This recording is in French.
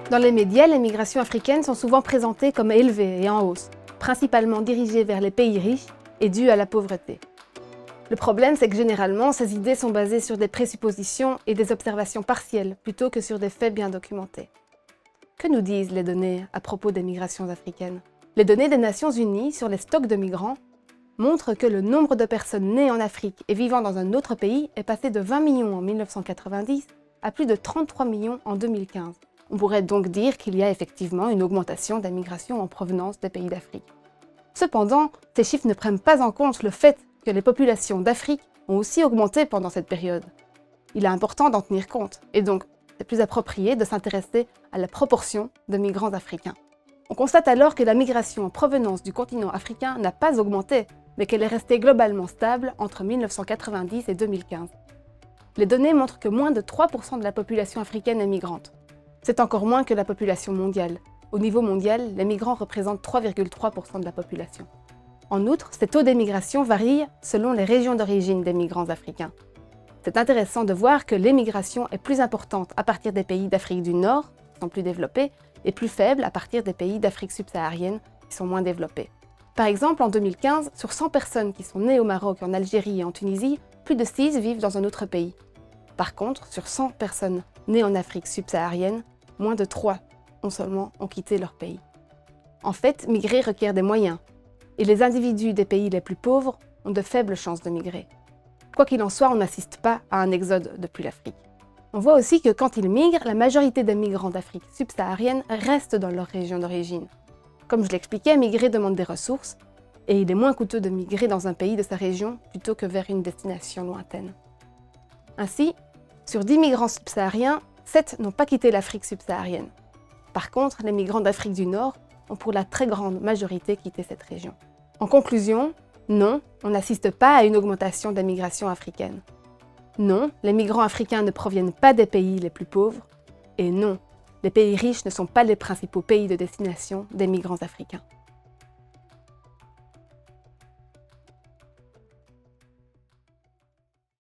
Dans les médias, les migrations africaines sont souvent présentées comme élevées et en hausse, principalement dirigées vers les pays riches et dues à la pauvreté. Le problème, c'est que généralement, ces idées sont basées sur des présuppositions et des observations partielles, plutôt que sur des faits bien documentés. Que nous disent les données à propos des migrations africaines? Les données des Nations Unies sur les stocks de migrants montrent que le nombre de personnes nées en Afrique et vivant dans un autre pays est passé de 20 millions en 1990 à plus de 33 millions en 2015. On pourrait donc dire qu'il y a effectivement une augmentation des migrations en provenance des pays d'Afrique. Cependant, ces chiffres ne prennent pas en compte le fait que les populations d'Afrique ont aussi augmenté pendant cette période. Il est important d'en tenir compte, et donc c'est plus approprié de s'intéresser à la proportion de migrants africains. On constate alors que la migration en provenance du continent africain n'a pas augmenté, mais qu'elle est restée globalement stable entre 1990 et 2015. Les données montrent que moins de 3% de la population africaine est migrante. C'est encore moins que la population mondiale. Au niveau mondial, les migrants représentent 3,3% de la population. En outre, ces taux d'émigration varient selon les régions d'origine des migrants africains. C'est intéressant de voir que l'émigration est plus importante à partir des pays d'Afrique du Nord, qui sont plus développés, et plus faible à partir des pays d'Afrique subsaharienne, qui sont moins développés. Par exemple, en 2015, sur 100 personnes qui sont nées au Maroc, en Algérie et en Tunisie, plus de 6 vivent dans un autre pays. Par contre, sur 100 personnes nées en Afrique subsaharienne, moins de 3 seulement ont quitté leur pays. En fait, migrer requiert des moyens, et les individus des pays les plus pauvres ont de faibles chances de migrer. Quoi qu'il en soit, on n'assiste pas à un exode depuis l'Afrique. On voit aussi que quand ils migrent, la majorité des migrants d'Afrique subsaharienne restent dans leur région d'origine. Comme je l'expliquais, migrer demande des ressources, et il est moins coûteux de migrer dans un pays de sa région plutôt que vers une destination lointaine. Ainsi, sur 10 migrants subsahariens, 7 n'ont pas quitté l'Afrique subsaharienne. Par contre, les migrants d'Afrique du Nord ont pour la très grande majorité quitté cette région. En conclusion, non, on n'assiste pas à une augmentation des migrations africaines. Non, les migrants africains ne proviennent pas des pays les plus pauvres. Et non, les pays riches ne sont pas les principaux pays de destination des migrants africains.